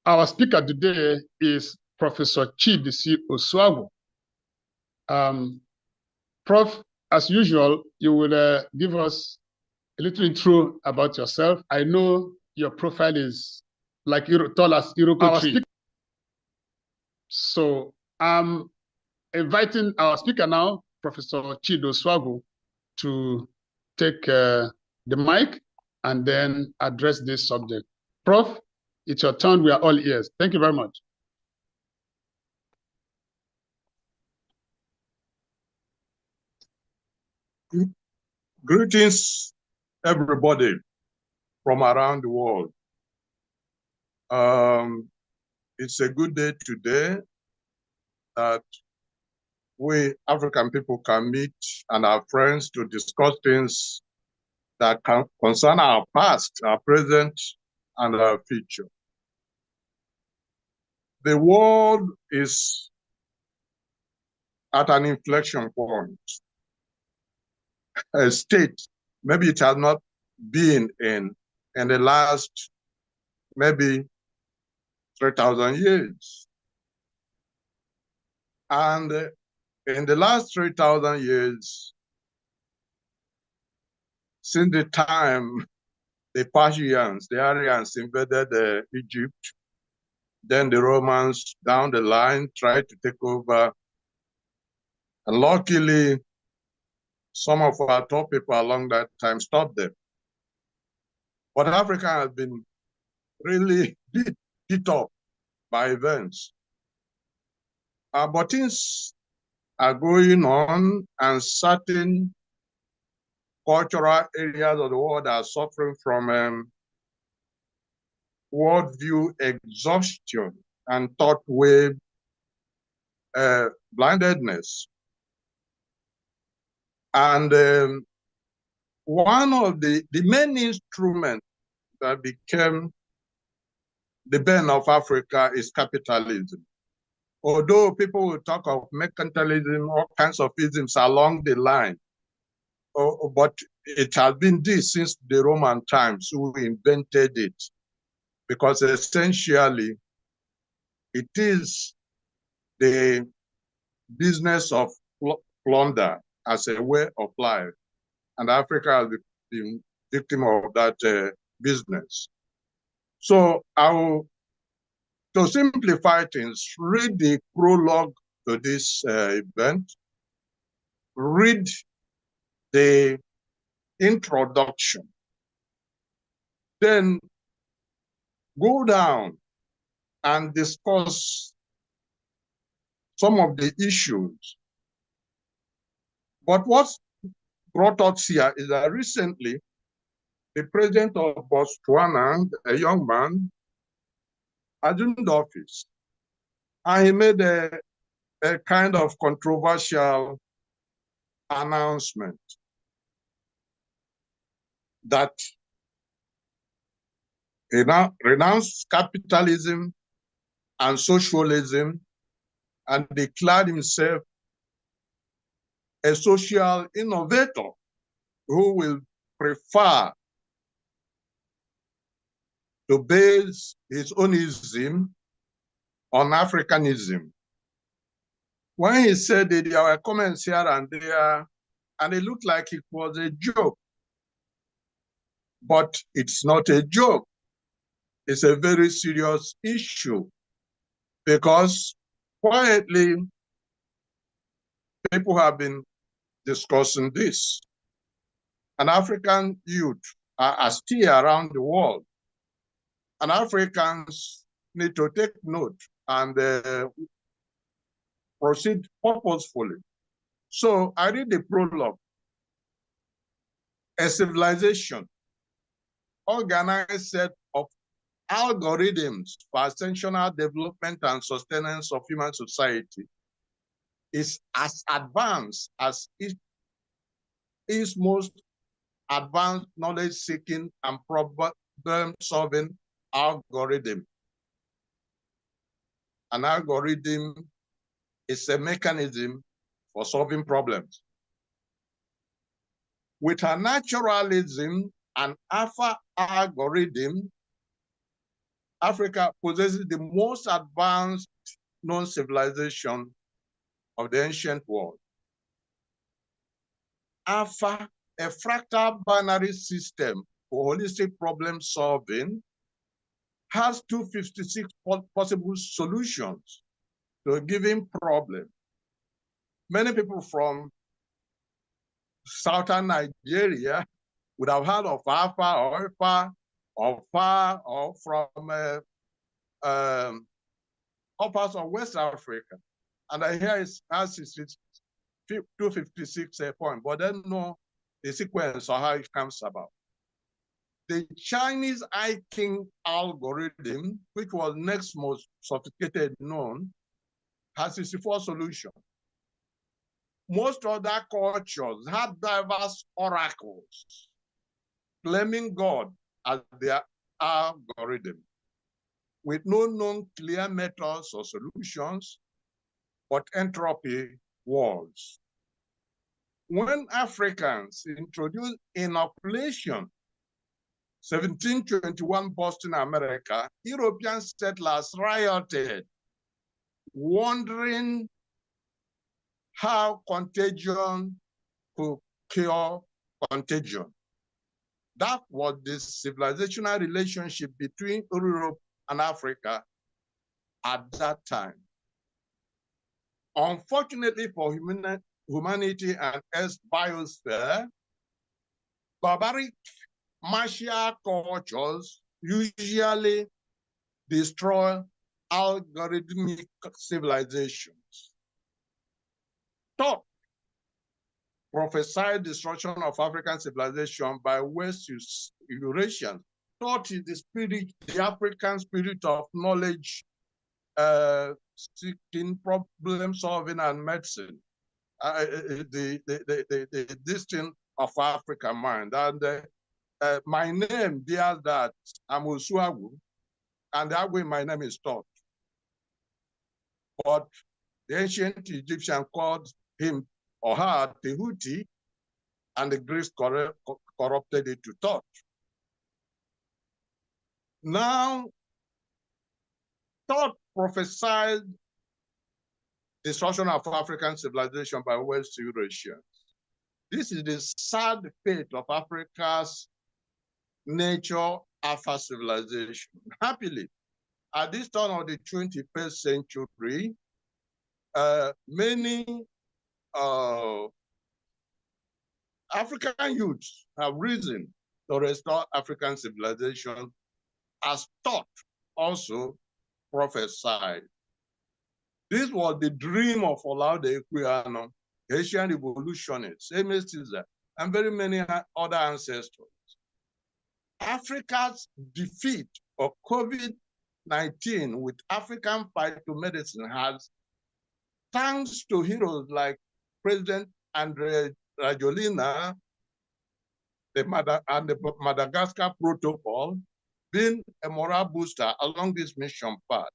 Our speaker today is Professor Chidi Osuagwu. Prof, as usual, you will give us a little intro about yourself. I know your profile is like tall as Iroko tree. So I'm inviting our speaker now, Professor Chidi Osuagwu, to take the mic and then address this subject. Prof, it's your turn. We are all ears. Thank you very much. Greetings, everybody from around the world. It's a good day today that we African people can meet and our friends to discuss things that can concern our past, our present, and our future. The world is at an inflection point, a state maybe it has not been in the last maybe 3,000 years. And in the last 3,000 years, since the time the Persians, the Aryans invaded Egypt, then the Romans down the line tried to take over. And luckily, some of our top people along that time stopped them. But Africa has been really beat up by events. But things are going on, and certain cultural areas of the world are suffering from worldview exhaustion and thought wave blindedness. And one of the main instruments that became the bane of Africa is capitalism. Although people will talk of mercantilism, all kinds of isms along the line, but it has been this since the Roman times who invented it, because essentially it is the business of plunder as a way of life, and Africa has been victim of that business. So to simplify things, read the prologue to this event, read the introduction, then go down and discuss some of the issues. But what's brought us here is that recently, the president of Botswana, a young man, assumed office, and he made a kind of controversial announcement that he now renounced capitalism and socialism and declared himself a social innovator who will prefer to base his own ism on Africanism. When he said it, there were comments here and there, and it looked like it was a joke. But it's not a joke. It's a very serious issue, because quietly, people have been discussing this. And African youth are still around the world. And Africans need to take note and proceed purposefully. So I read the prologue. A civilization, organized set of algorithms for ascensional development and sustenance of human society, is as advanced as its most advanced knowledge-seeking and problem-solving algorithm. An algorithm is a mechanism for solving problems. With a naturalism, an Afa algorithm Africa possesses the most advanced known civilization of the ancient world. Afa, a fractal binary system for holistic problem solving, has 256 possible solutions to a given problem. Many people from southern Nigeria would have heard of Afa or Ifa or Fa, or from parts of West Africa. And I hear it has 256 point, but then know the sequence or how it comes about. The Chinese I King algorithm, which was next most sophisticated known, has 64 solutions. Most other cultures had diverse oracles claiming God as their algorithm, with no known clear methods or solutions, but entropy wars. When Africans introduced inoculation, 1721 Boston, America, European settlers rioted, wondering how contagion could cure contagion. That was the civilizational relationship between Europe and Africa at that time. Unfortunately for humanity and its biosphere, barbaric martial cultures usually destroy algorithmic civilizations. Thought prophesied destruction of African civilization by West Eurasians. Thought is the spirit, the African spirit of knowledge, seeking, problem solving, and medicine. This thing of African mind. And my name bears that I'm Osuagwu, and that way my name is Thought. But the ancient Egyptian called him or her Tehuti, and the Greeks corrupted it to Thought. Now, Thought prophesied destruction of African civilization by West Eurasians. This is the sad fate of Africa's nature Afa civilization. Happily, at this turn of the 21st century, many African youths have risen to restore African civilization, as Thought also prophesied. This was the dream of Olaudah Equiano, Haitian revolutionists, Aimé Césaire, and very many other ancestors. Africa's defeat of COVID-19 with African phytomedicine has, thanks to heroes like President André Rajoelina and the Madagascar Protocol, been a moral booster along this mission path.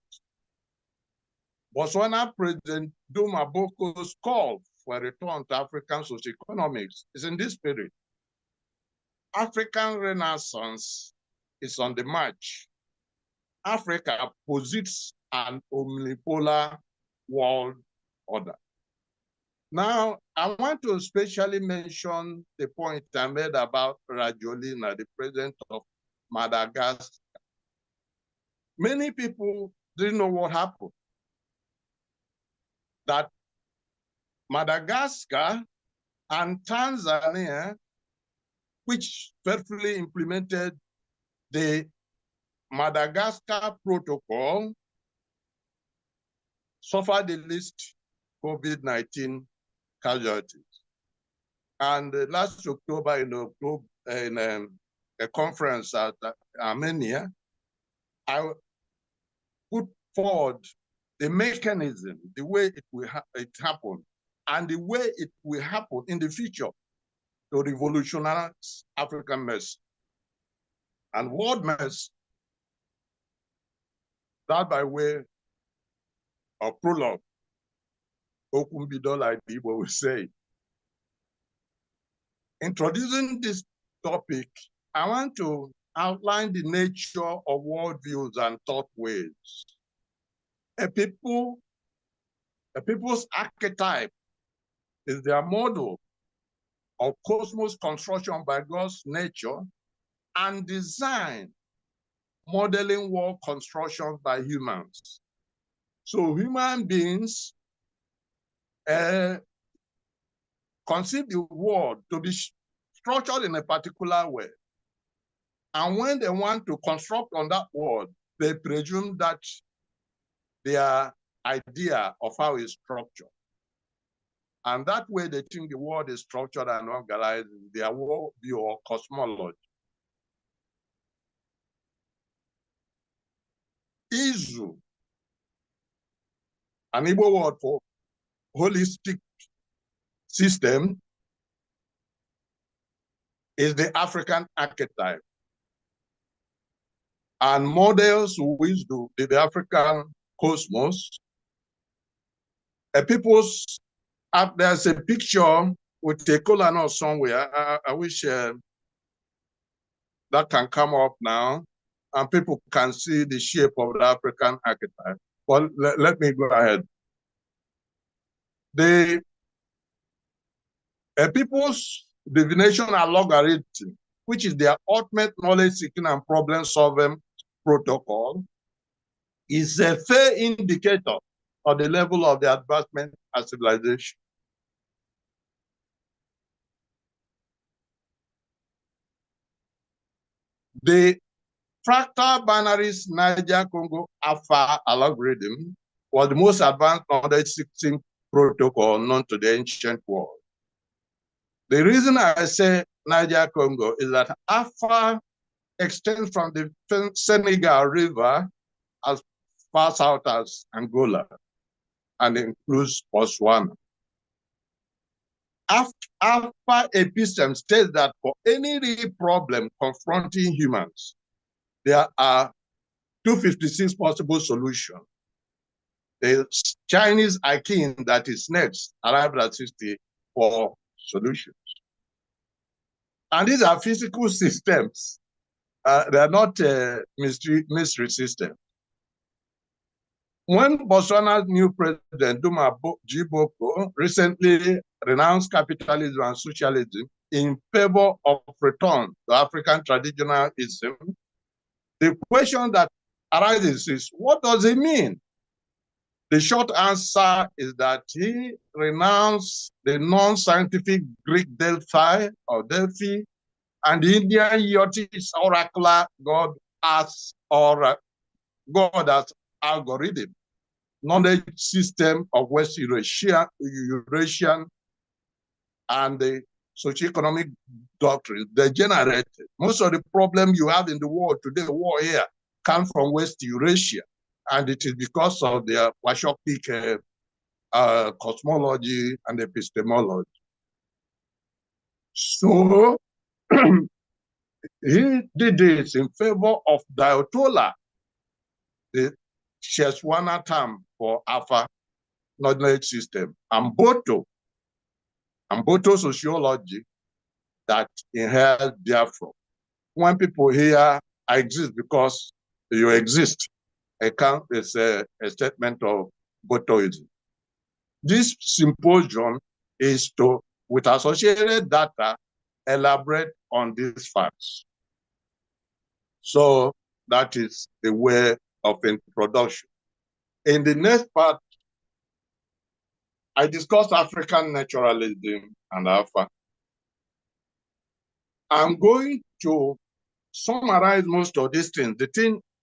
Botswana President Duma Boko's call for a return to African socioeconomics is in this spirit. African Renaissance is on the march. Africa posits an omnipolar world order. Now, I want to especially mention the point I made about Rajoelina, the president of Madagascar. Many people didn't know what happened. That Madagascar and Tanzania, which faithfully implemented the Madagascar Protocol, suffered the least COVID-19 casualties. And last October, in a conference at Armenia, I put forward the mechanism, the way it happened, and the way it will happen in the future to revolutionize African medicine and world medicine. That by way of prologue, Okumbido, like people will say. Introducing this topic, I want to outline the nature of worldviews and thought ways. A people's archetype is their model of cosmos construction by God's nature and design, modeling world construction by humans. So human beings conceive the world to be structured in a particular way. And when they want to construct on that world, they presume that their idea of how it's structured. And that way they think the world is structured and organized in their worldview or cosmology. Izu, an Igbo word for holistic system, is the African archetype and models wisdom in the African cosmos. There's a picture with a colon or somewhere. I wish that can come up now, and people can see the shape of the African archetype. Well, let me go ahead. The people's divination and logarithm, which is their ultimate knowledge-seeking and problem-solving protocol, is a fair indicator of the level of the advancement of civilization. The fractal binaries Niger-Congo Afa algorithm was the most advanced knowledge-seeking protocol known to the ancient world. The reason I say Niger-Congo is that Afa extends from the Senegal River as far south as Angola and includes Botswana. Alpha epistem states that for any real problem confronting humans, there are 256 possible solutions. The Chinese Akin that is next arrived at 64 solutions. And these are physical systems. They are not mystery systems. When Botswana's new president, Duma Jiboko, recently renounced capitalism and socialism in favor of return to African traditionalism, the question that arises is, what does it mean? The short answer is that he renounced the non-scientific Greek Delphi or Delphi and the Indian Yoti's oracular God as algorithm, knowledge system of West Eurasian and the socioeconomic doctrines degenerated. Most of the problems you have in the world today, the war here, come from West Eurasia. And it is because of their Washokic cosmology and epistemology. So he did this in favor of Diotola, the Sheswana term for Afa knowledge system, and Boto sociology that inherit therefrom. When people hear I exist because you exist, account is a statement of Botoism. This symposium is to, with associated data, elaborate on these facts. So that is the way of introduction. In the next part, I discuss African naturalism and Afa. I'm going to summarize most of these things.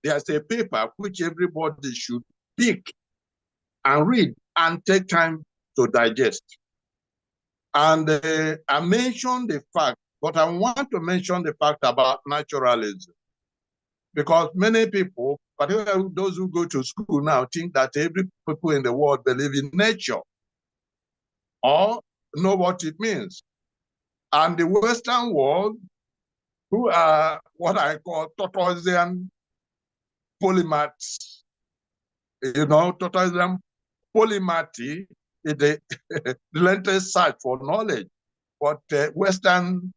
There's a paper which everybody should pick and read and take time to digest. And I mentioned the fact, but I want to mention the fact about naturalism. Because many people, particularly those who go to school now, think that every people in the world believe in nature or know what it means. And the Western world, who are what I call Tortoisian polymaths, Tortoisian polymathy is the relentless search for knowledge. But Western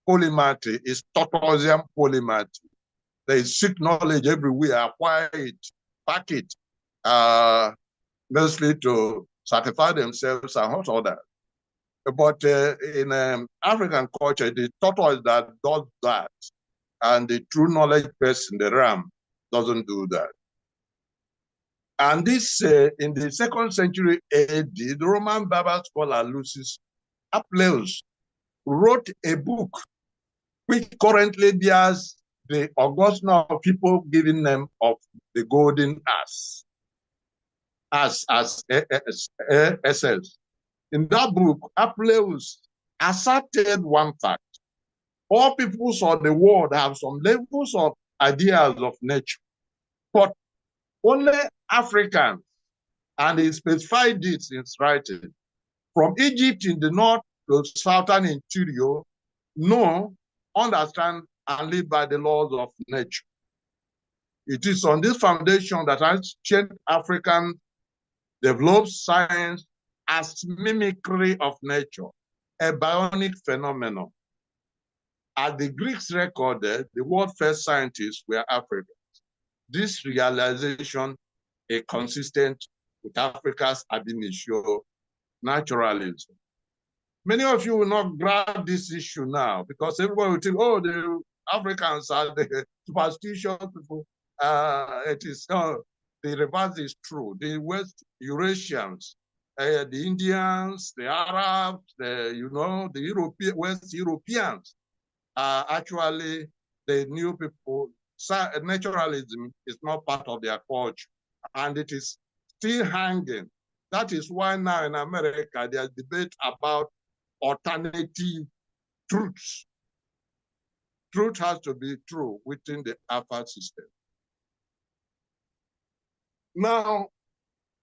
polymathy is Tortoisian polymathy. They seek knowledge everywhere, acquire it, pack it, mostly to satisfy themselves and what other. But in African culture, the tortoise that does that, and the true knowledge person, the ram, doesn't do that. And this, in the 2nd century AD, the Roman Bible scholar Lucius Appius wrote a book which currently bears the august name of people giving them of the golden ass, SS. In that book, Appius asserted one fact. All peoples of the world have some levels of ideas of nature, but only Africans, and he specified this in his writing, from Egypt in the north to southern interior, know, understand, and live by the laws of nature. It is on this foundation that ancient Africans developed science as mimicry of nature, a bionic phenomenon. As the Greeks recorded, the world's first scientists were Africans. This realization is consistent with Africa's ab initio naturalism. Many of you will not grab this issue now because everybody will think, oh, the Africans are the superstitious people. The reverse is true. The West Eurasians, the Indians, the Arabs, the West Europeans are actually the new people. Naturalism is not part of their culture, and it is still hanging. That is why now in America, there's debate about alternative truths. Truth has to be true within the Afa system. Now,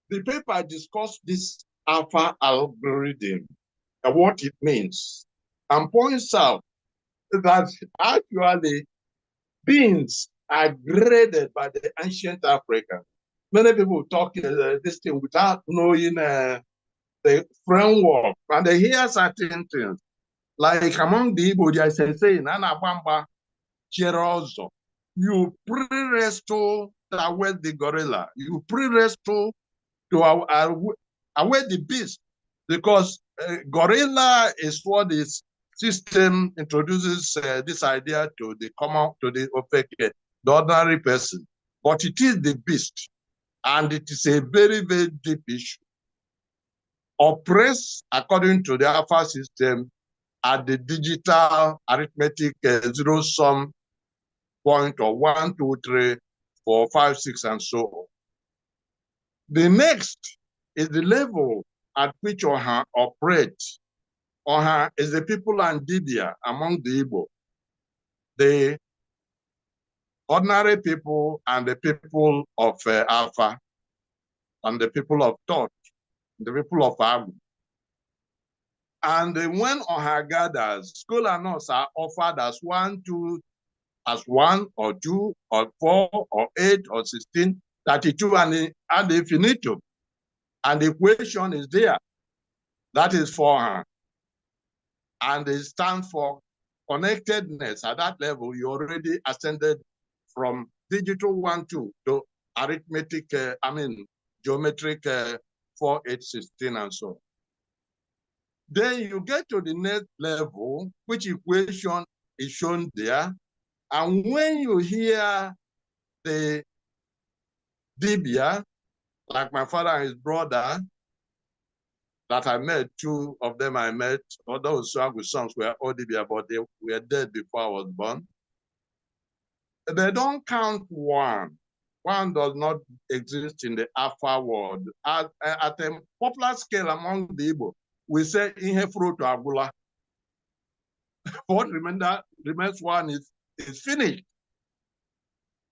the paper discussed this Afa algorithm and what it means, and points out that actually beings are graded by the ancient Africans. Many people talk this thing without knowing the framework, and they hear certain things. Like among the Igbo, there is a saying, "Anabamba cherozo." You pre-resto to away the gorilla. You pre-resto to away the beast, because gorilla is what this system introduces this idea to the ordinary person, but it is the beast, and it is a very, very deep issue. Oppressed, according to the Alpha system, at the digital arithmetic zero-sum point of 1, 2, 3, 4, 5, 6, and so on. The next is the level at which Oha operates. Oha is the people and Dibia among the Igbo, the ordinary people and the people of Alpha, and the people of Thought, the people of Agwu. And when Oha gathers, school and us are offered as 1, 2, as 1 or 2 or 4 or 8 or 16, 32, and ad infinitum. And the equation is there. That is for her. And it stands for connectedness. At that level, you already ascended from digital 1, 2 to arithmetic, geometric 4, 8, 16, and so on. Then you get to the next level, which equation is shown there. And when you hear the Dibia, like my father and his brother, that I met, 2 of them I met, other Osuagwu sons were all Dibia, but they were dead before I was born. They don't count 1. 1 does not exist in the Afa world. At a popular scale among the Igbo, we say Ihe furu to Agula. What remains 1 is finished.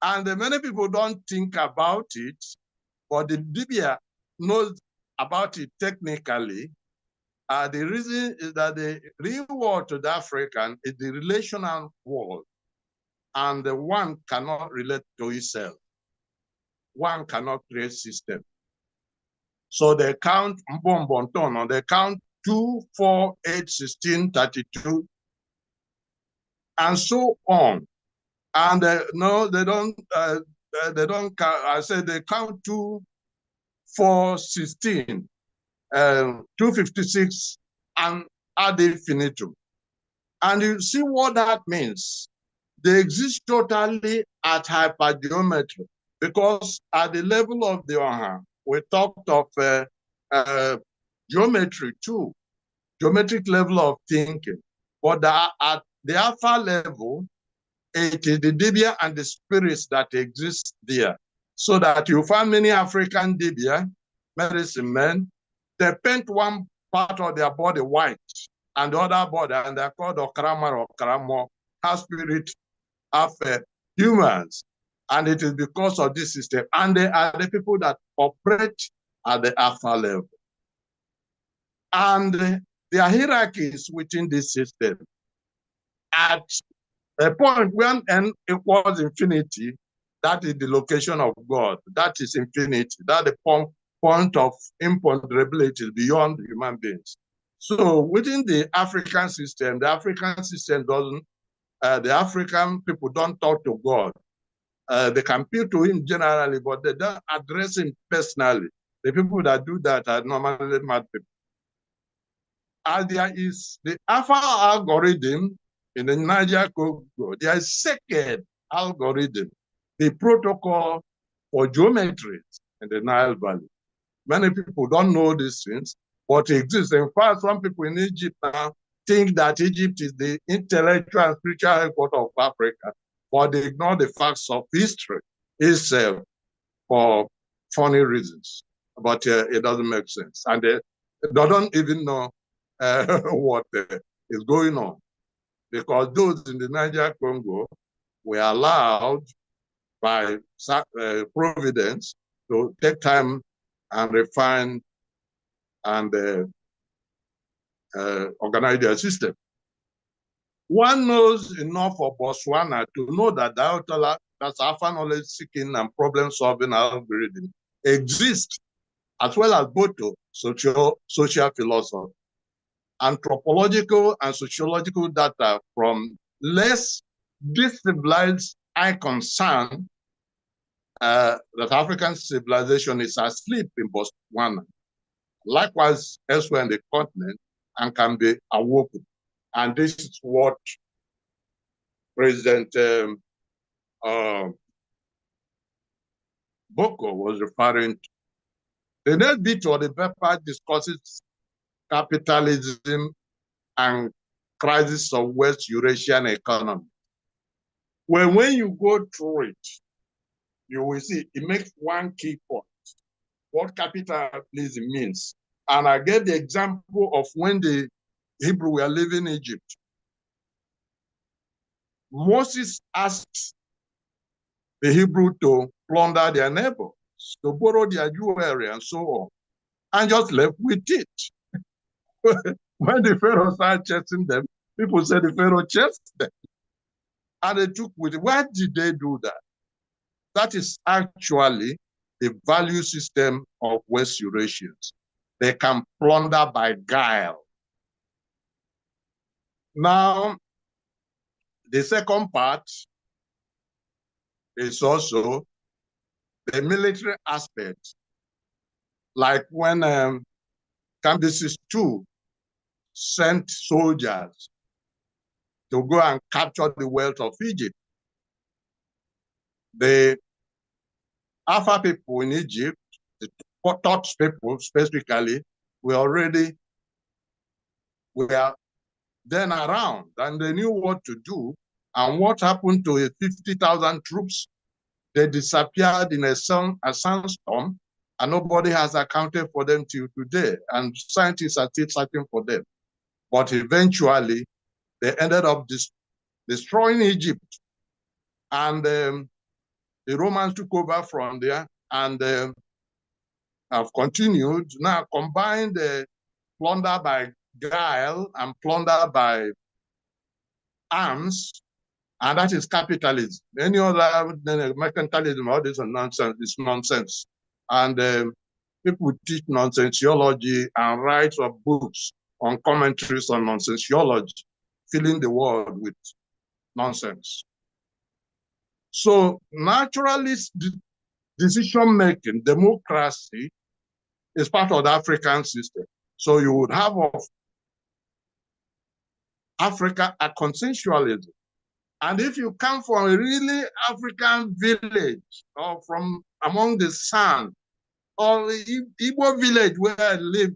And many people don't think about it, but the Dibia knows about it technically. The reason is that the real world to the African is the relational world, and the one cannot relate to itself. One cannot create system. So they count Mbombonton, they count 2, 4, 8, 16, 32. and so on. And no, they don't count. I said they count 2, 4, 16, 256, and ad infinitum. And you see what that means. They exist totally at hypergeometry, because at the level of the Oha, we talked of geometry too, geometric level of thinking. But at the Afa level, it is the Dibia and the spirits that exist there. So that you find many African Dibia, medicine men, they paint one part of their body white and the other body, and they're called Okrama or Kramo, have spirit, have humans. And it is because of this system. And they are the people that operate at the Afa level. And there are hierarchies within this system. At a point when n equals infinity, that is the location of God. That is infinity. That is the point of imponderability beyond human beings. So within the African system doesn't, the African people don't talk to God. They can appeal to him generally, but they don't address him personally. The people that do that are normally mad people. And there is the Alpha algorithm in the Niger Congo. There is second algorithm, the protocol for geometry in the Nile Valley. Many people don't know these things, but it exists. In fact, some people in Egypt now think that Egypt is the intellectual and spiritual headquarters of Africa, but they ignore the facts of history itself for funny reasons. But it doesn't make sense. And they don't even know what is going on. Because those in the Niger Congo were allowed by Providence to take time and refine and organize their system. One knows enough of Botswana to know that that's Alpha knowledge seeking and problem solving algorithm exists, as well as both social philosophy. Anthropological and sociological data from less destabilized eye concern that African civilization is asleep in Botswana, likewise elsewhere in the continent, and can be awoken. And this is what President Boko was referring to. The next bit of the paper discusses capitalism and crisis of West Eurasian economy. When you go through it, you will see it makes one key point, what capitalism means. And I gave the example of when the Hebrew were leaving Egypt. Moses asked the Hebrew to plunder their neighbors, to borrow their jewelry and so on, and just left with it. When the Pharaoh started chasing them, people said the Pharaoh chased them. And they took with it. Why did they do that? That is actually the value system of West Eurasians. They can plunder by guile. Now, the second part is also the military aspect. Like when Cambyses II sent soldiers to go and capture the wealth of Egypt. The Afa people in Egypt, the Tot people specifically, were then around, and they knew what to do. And what happened to 50,000 troops? They disappeared in a sandstorm, and nobody has accounted for them till today. And scientists are still searching for them. But eventually, they ended up destroying Egypt. And the Romans took over from there and have continued. Now, combined plunder by guile and plunder by arms, and that is capitalism. Any other mercantilism, all this nonsense is nonsense. And people teach nonsensology and write books on commentaries on nonsensology, filling the world with nonsense. So naturalist decision-making, democracy, is part of the African system. So you would have of Africa a consensualism. And if you come from a really African village or from among the sand or the Igbo village where I live,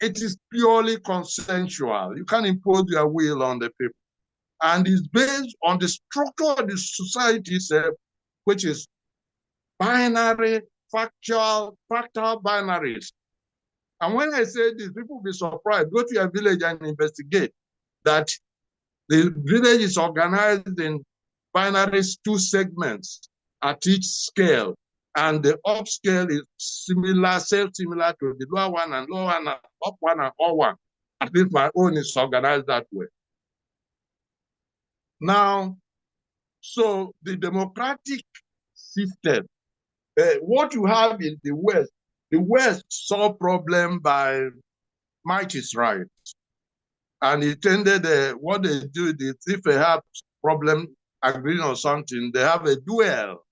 it is purely consensual. You can't impose your will on the people. And it's based on the structure of the society itself, which is binary, fractal binaries. And when I say this, people will be surprised. Go to your village and investigate that the village is organized in binaries, 2 segments at each scale. And the up scale is similar, self-similar to the lower one and lower one, and up one and up one. At least my own is organized that way. Now, so the democratic system, what you have in the West saw problem by might is right. And it tended, what they do is if they have problem agreeing on something, they have a duel.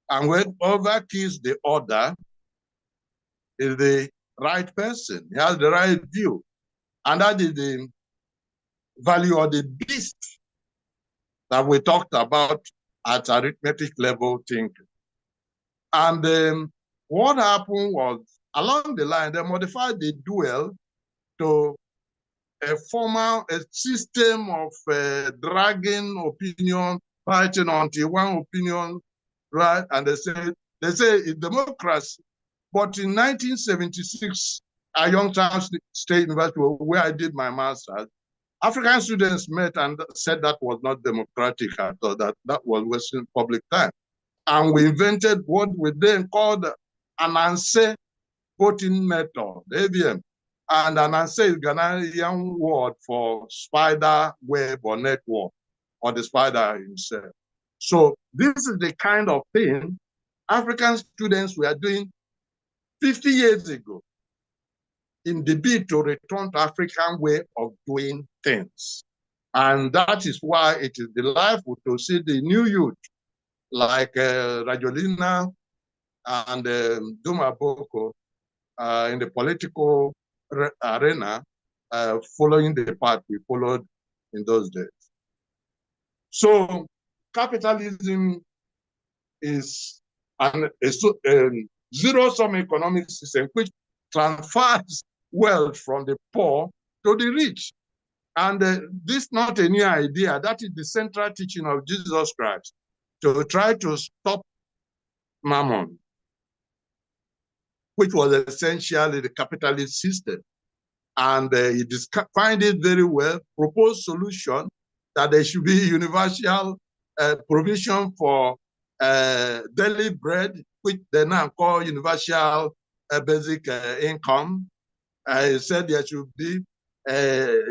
And whoever kills the other is the right person. He has the right view. And that is the value of the beast that we talked about at arithmetic level thinking. And what happened was, along the line, they modified the duel to a system of dragging opinion, fighting until one opinion, right? And they say it's democracy. But in 1976, at Youngstown State University, where I did my master's, African students met and said that was not democratic at all, that was wasting public time. And we invented what we then called an answer voting method, AVM. And an answer is Ghanaian word for spider web or network, or the spider himself. So this is the kind of thing African students were doing 50 years ago in the bid to return to African way of doing things. And that is why it is delightful to see the new youth like Rajolina and Duma Boko in the political arena, following the path we followed in those days. So capitalism is a zero-sum economic system which transfers wealth from the poor to the rich. And this is not a new idea. That is the central teaching of Jesus Christ, to try to stop mammon, which was essentially the capitalist system. And he defined it very well, proposed solution that there should be universal provision for daily bread, which they now call universal basic income. He said there should be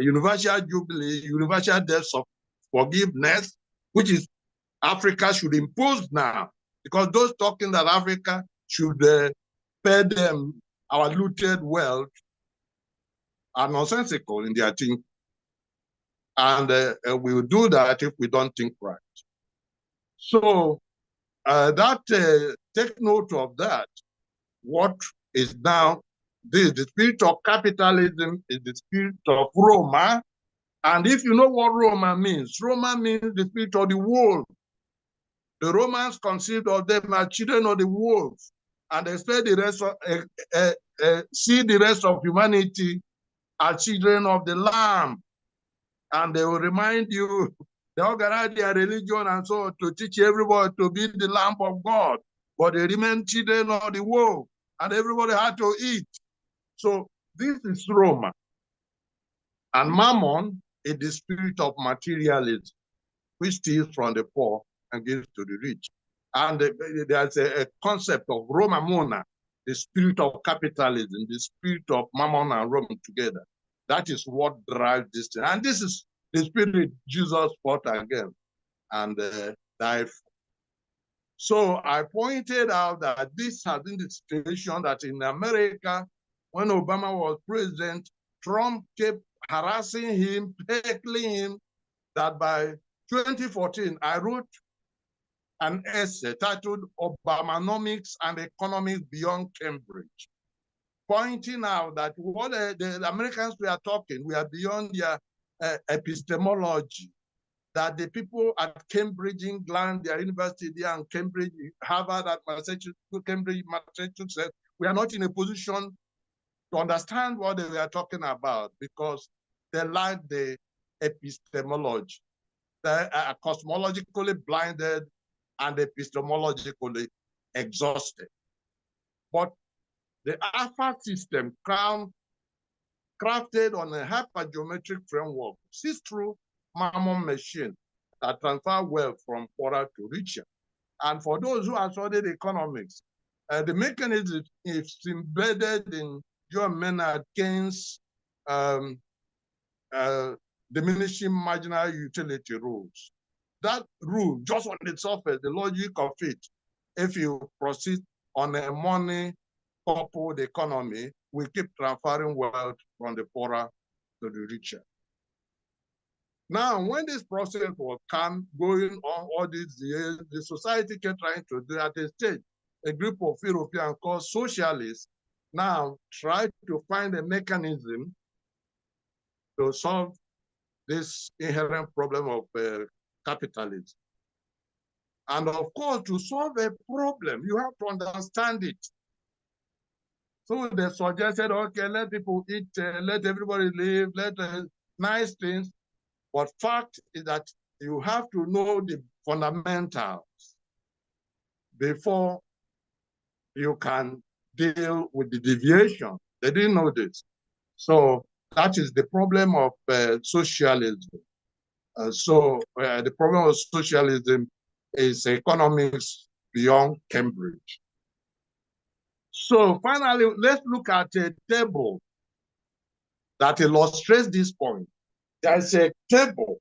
universal jubilee, universal debts of forgiveness, which is Africa should impose now, because those talking that Africa should pay them our looted wealth are nonsensical in their thinking. And we will do that if we don't think right. So take note of that. What is now, the spirit of capitalism is the spirit of Roma. And if you know what Roma means the spirit of the wolf. The Romans conceived of them as children of the wolf. And they said the rest of, see the rest of humanity as children of the lamb. And they will remind you, they organize their religion and so to teach everybody to be the lamb of God. But they remain children of the wolf, and everybody had to eat. So this is Roma. And Mammon is the spirit of materialism, which steals from the poor and gives to the rich. And there's a concept of Roma Mona, the spirit of capitalism, the spirit of Mammon and Rome together. That is what drives this thing. And this is the spirit Jesus fought again and died for. So I pointed out that this has been the situation that in America, when Obama was president, Trump kept harassing him, heckling him, that by 2014, I wrote an essay titled Obamanomics and Economics Beyond Cambridge, pointing out that what the Americans we are talking, we are beyond their epistemology, that the people at Cambridge, England, their university there, and Cambridge, Harvard, at Massachusetts, Cambridge, Massachusetts, we are not in a position to understand what they were talking about because they lack the epistemology. They are cosmologically blinded and epistemologically exhausted. But the Afa system, crafted on a hypergeometric framework, sees through Mammon machine that transfer wealth from poorer to richer. And for those who have studied economics, the mechanism is embedded in John Maynard Keynes' diminishing marginal utility rules. That rule, just on the surface, the logic of it, if you proceed on a money-coupled economy, we keep transferring wealth from the poorer to the richer. Now, when this process was going on all these years, the society kept trying to do at a stage, a group of Europeans called socialists now try to find a mechanism to solve this inherent problem of capitalism. And of course, to solve a problem, you have to understand it. So they suggested, okay, let people eat, let everybody live, let nice things. But fact is that you have to know the fundamentals before you can deal with the deviation. They didn't know this. So that is the problem of socialism. The problem of socialism is economics beyond Cambridge. So finally, let's look at a table that illustrates this point. There's a table.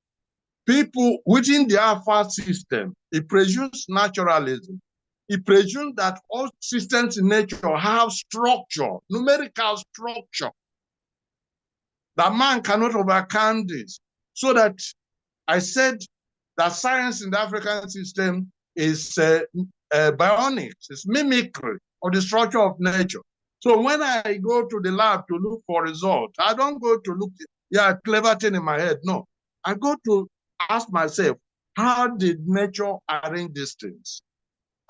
People within the Afa system, it presumes naturalism. It presumes that all systems in nature have structure, numerical structure. That man cannot overcome this. So that I said that science in the African system is bionics, it's mimicry of the structure of nature. So when I go to the lab to look for results, I don't go to look, clever thing in my head. No, I go to ask myself, how did nature arrange these things?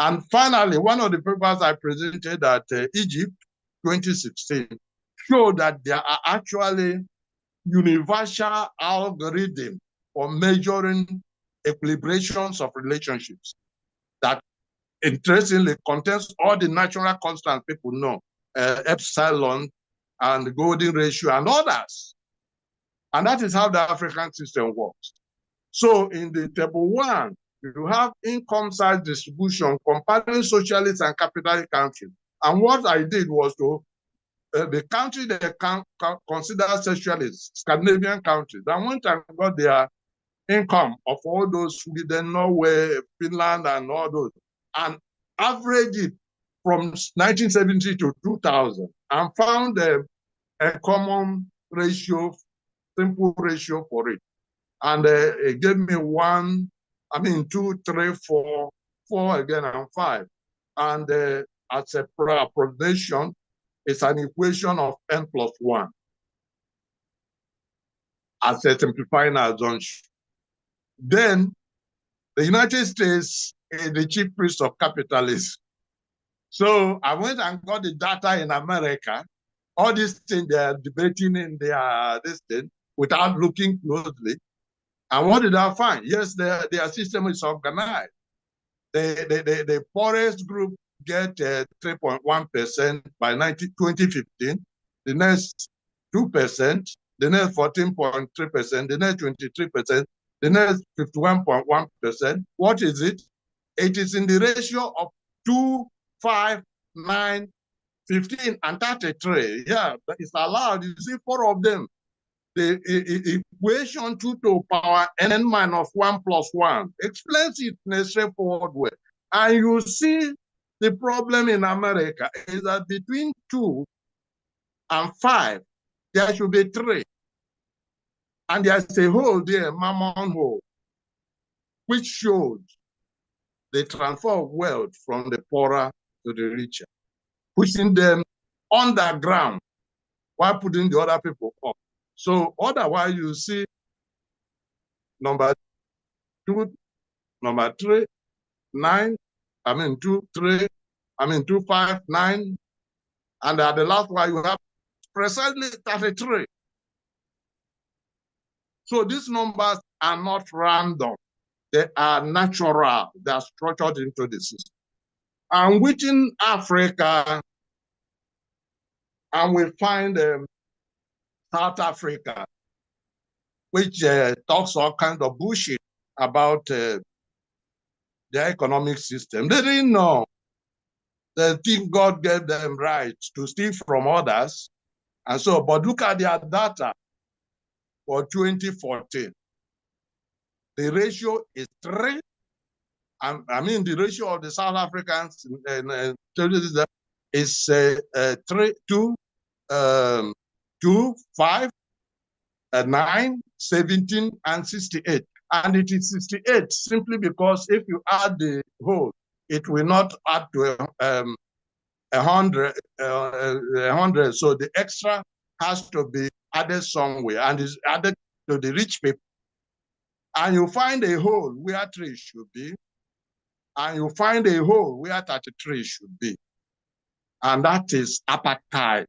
And finally, one of the papers I presented at Egypt 2016 showed that there are actually universal algorithms for measuring equilibrations of relationships that interestingly contains all the natural constants people know, epsilon and the golden ratio and others. And that is how the African system works. So in the table 1, you have income size distribution comparing socialist and capitalist countries. And what I did was to the country that consider socialist, Scandinavian countries, I went and got their income of all those Sweden, Norway, Finland, and all those, and averaged it from 1970 to 2000, and found a common ratio, simple ratio for it. And it gave me 2, 3, 4, 4 again, and 5. And as a approximation, it's an equation of n+1 as a simplifying assumption. Then the United States is the chief priest of capitalism. So I went and got the data in America. All these things they are debating in this thing without looking closely. And what did I find? Yes, their system is organized. The poorest group get 3.1% by 2015, the next 2%, the next 14.3%, the next 23%, the next 51.1%. What is it? It is in the ratio of 2, 5, 9, 15, and 33. Yeah, it's allowed. You see 4 of them. The equation 2 to power n minus 1 plus 1 explains it in a straightforward way. And you see the problem in America is that between 2 and 5, there should be 3. And there's a hole there, Mammon hole, which shows the transfer of wealth from the poorer to the richer, pushing them underground while putting the other people up. So otherwise you see number 2, number 3, 9, 2, 3, 2, 5, 9, and at the last one you have precisely 33. So these numbers are not random. They are natural. They are structured into the system. And within Africa, and we find South Africa, which talks all kinds of bullshit about their economic system. They didn't know. They think God gave them rights to steal from others. And so, but look at their data for 2014. The ratio is 3. The ratio of the South Africans is 3, 2, 2, 5, 9, 17, and 68. And it is 68 simply because if you add the whole, it will not add to 100. So the extra has to be added somewhere and is added to the rich people. And you find a hole where 3 should be, and you find a hole where 33 should be. And that is apartheid.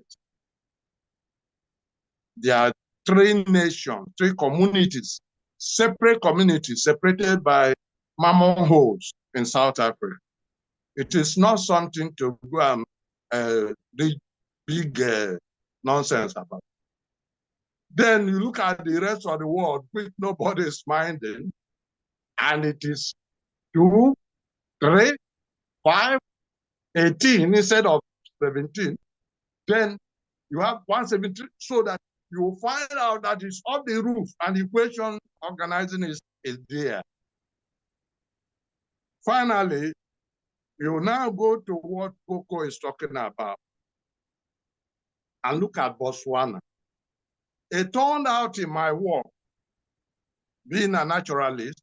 There are 3 nations, 3 communities, separate communities, separated by mammon holes in South Africa. It is not something to go and big nonsense about. Then you look at the rest of the world, which nobody is minding, and it is 2, 3, 5, 18 instead of 17. Then you have 173, so that you will find out that it's off the roof and the equation organizing is there. Finally, you now go to what Coco is talking about and look at Botswana. It turned out in my work, being a naturalist,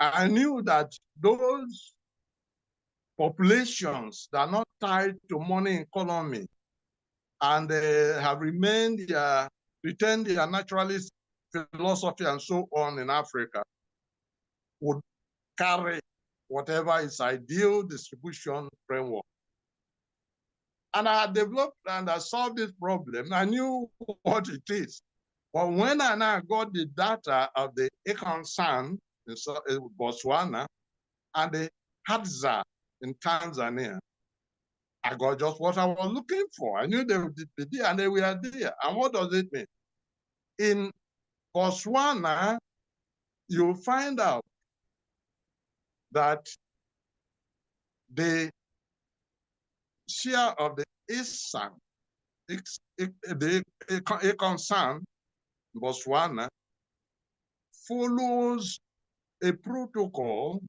I knew that those populations that are not tied to money economy and have retained their naturalist philosophy and so on in Africa would carry whatever is ideal distribution framework. And I had developed and I solved this problem. I knew what it is. But when I now got the data of the Ekonsan in Botswana and the Hadza in Tanzania, I got just what I was looking for. I knew they would be there and they were there. And what does it mean? In Botswana, you'll find out that the share of the Esan, the Ekonsan, Botswana, follows a protocol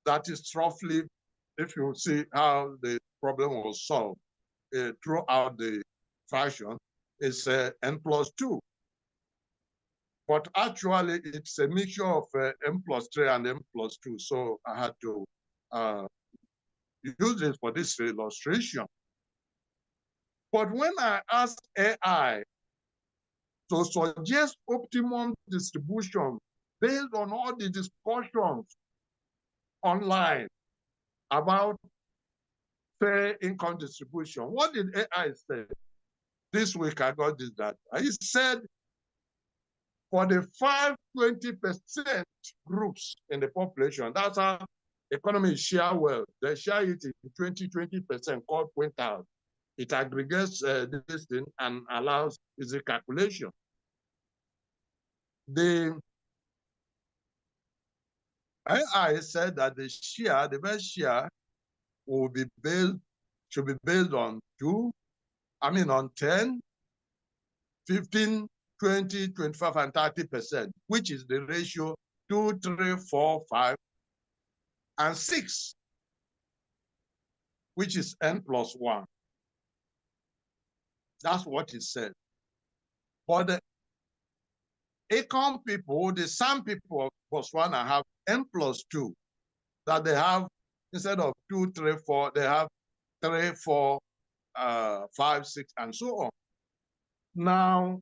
that is roughly, if you see how the problem was solved throughout the fashion, is N+2. But actually, it's a mixture of M+3 and M+2. So I had to use it for this illustration. But when I asked AI to suggest optimum distribution based on all the discussions online about fair income distribution, what did AI say? This week I got this data. He said for the 5-20% groups in the population, that's how economies share wealth. They share it in 20% called quintile. It aggregates this thing and allows easy calculation. The AI said that the best share should be based on 10, 15, 20, 25, and 30%, which is the ratio 2, 3, 4, 5, and 6, which is N+1. That's what it said. But Akan people, the San people of Botswana have N+2, that they have, instead of 2, 3, 4, they have 3, 4, 5, 6, and so on. Now,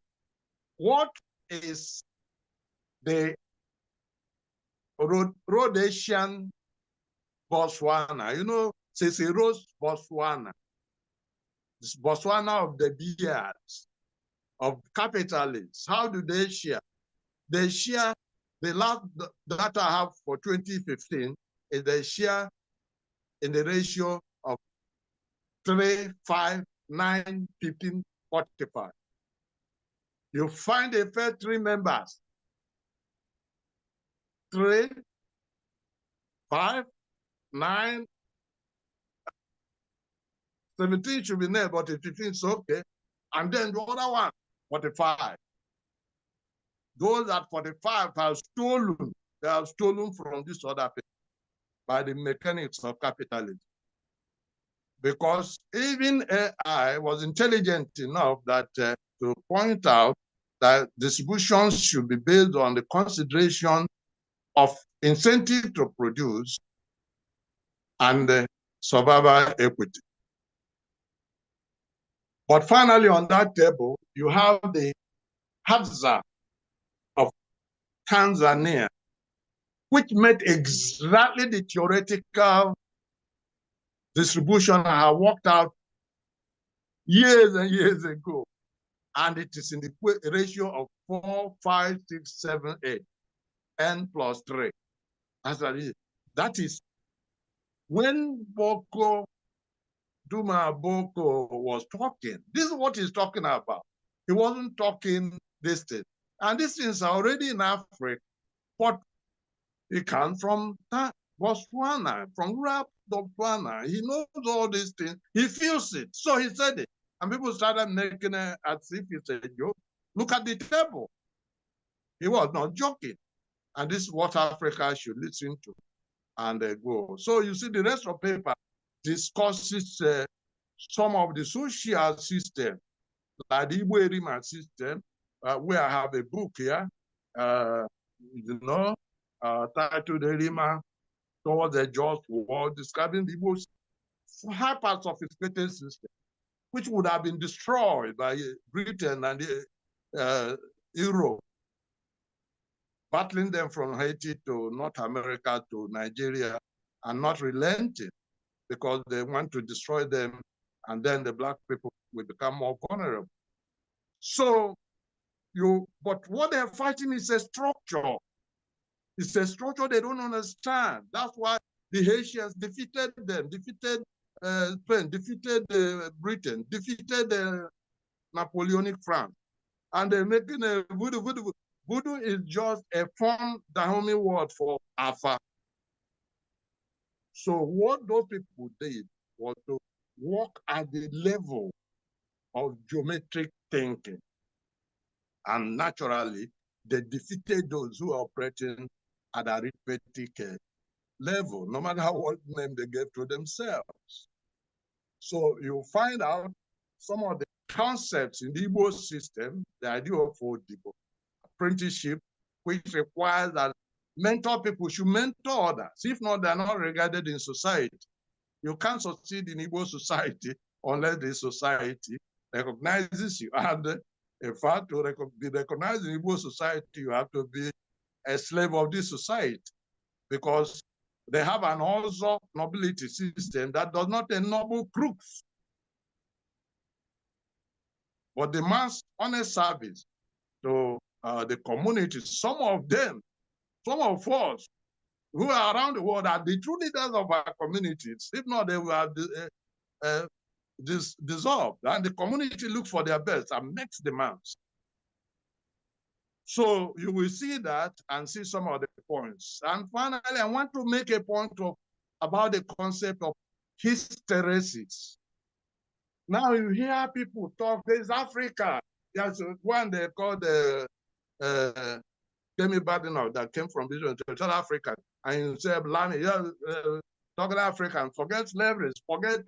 what is the Rhodesian Botswana? You know, Cicero's Botswana. It's Botswana of the beards, of capitalists. How do they share? They share, the last data I have for 2015 is they share in the ratio of 3, 5, 9, 15, 45. You find the first 3 members, 3, 5, 9, 17 should be there, but 15 is okay. And then the other one, 45. Those at 45 have stolen. They have stolen from this other people by the mechanics of capitalism. Because even AI was intelligent enough that to point out that distributions should be based on the consideration of incentive to produce and survival equity. But finally, on that table, you have the Hadza of Tanzania, which met exactly the theoretical distribution I have worked out years and years ago. And it is in the ratio of 4, 5, 6, 7, 8, N+3. That's what it is. That is when Duma Boko was talking. This is what he's talking about. He wasn't talking this thing. And these things are already in Africa, but he comes from Botswana, from Botswana. He knows all these things. He feels it. So he said it. And people started making it as if it's a joke. Look at the table. He was not joking. And this is what Africa should listen to and go. So you see the rest of the paper discusses some of the social system, like the Igbo Erima system, where I have a book here, titled Erima Towards a Just World, describing the most hyper-sophisticated system, which would have been destroyed by Britain and Europe, battling them from Haiti to North America to Nigeria, and not relenting because they want to destroy them, and then the Black people will become more vulnerable. So, but what they're fighting is a structure. It's a structure they don't understand. That's why the Haitians defeated them, defeated Spain, defeated Britain, defeated Napoleonic France. And they're making a voodoo. Voodoo is just a fun Dahomey word for Afa. So what those people did was to work at the level of geometric thinking. And naturally, they defeated those who are operating at arithmetic level, no matter what name they gave to themselves. So you find out some of the concepts in the Igbo system, the idea of apprenticeship, which requires that mentor people should mentor others. If not, they're not regarded in society. You can't succeed in Igbo society unless the society recognizes you. And in fact, to be recognized in Igbo society, you have to be a slave of this society, because they have an also nobility system that does not ennoble crooks, but demands honest service to the community. Some of them, some of us who are around the world are the true leaders of our communities. If not, they will have dissolved, and the community looks for their best and makes demands. So you will see that and see some of the points. And finally, I want to make a point about the concept of hysteresis. Now you hear people talk, there's Africa. There's one they call the Kemi Badenoch that came from South Africa. And you say, Blami, talking African, forget slavery, forget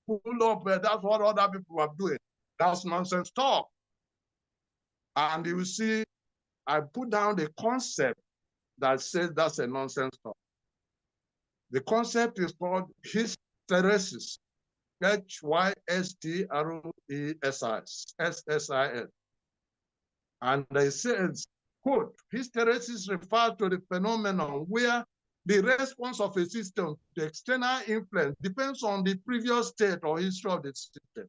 pull up, that's what other people are doing. That's nonsense talk. And you see I put down the concept that says that's a nonsense talk. The concept is called hysteresis, Hysteresis. And it says, quote, hysteresis refers to the phenomenon where the response of a system to external influence depends on the previous state or history of the system.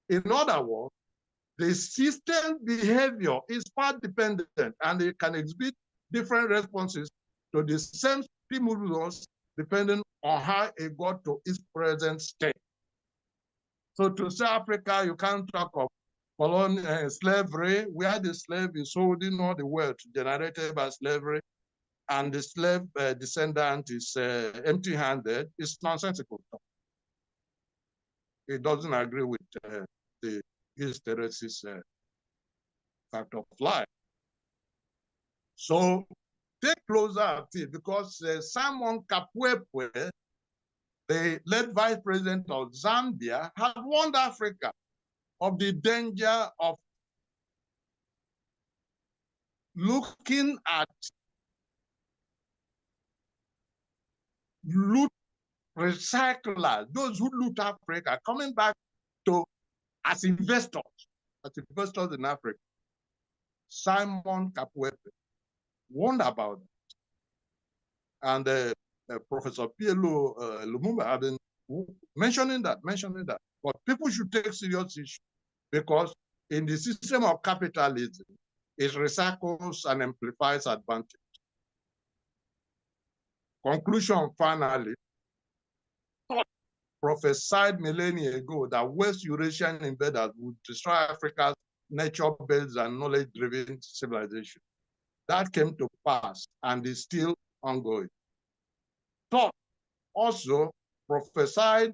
In other words, the system behavior is part dependent and it can exhibit different responses to the same stimulus depending on how it got to its present state. So to say Africa, you can't talk of slavery, where the slave is holding all the wealth generated by slavery, and the slave descendant is empty-handed. It's nonsensical. It doesn't agree with the hysteresis fact of life. So take closer at it, because Simon Kapwepwe, the late vice president of Zambia, has warned Africa of the danger of looking at loot recyclers, those who loot Africa, coming back to as investors in Africa. Simon Kapwepwe warned about it. And Professor Pielo Lumumba have been mentioning that. But people should take serious issue, because in the system of capitalism, it recycles and amplifies advantage. Conclusion, finally, prophesied millennia ago that West Eurasian invaders would destroy Africa's nature-based and knowledge-driven civilization. That came to pass and is still ongoing. Thought also prophesied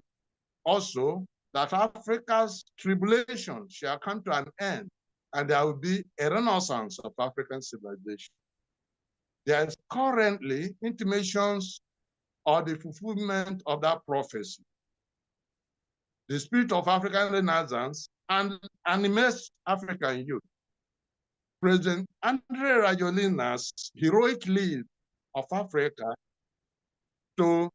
also that Africa's tribulation shall come to an end and there will be a renaissance of African civilization. There is currently intimations of the fulfillment of that prophecy. The spirit of African Renaissance and animates African youth. President Andre Rajolina's heroic lead of Africa to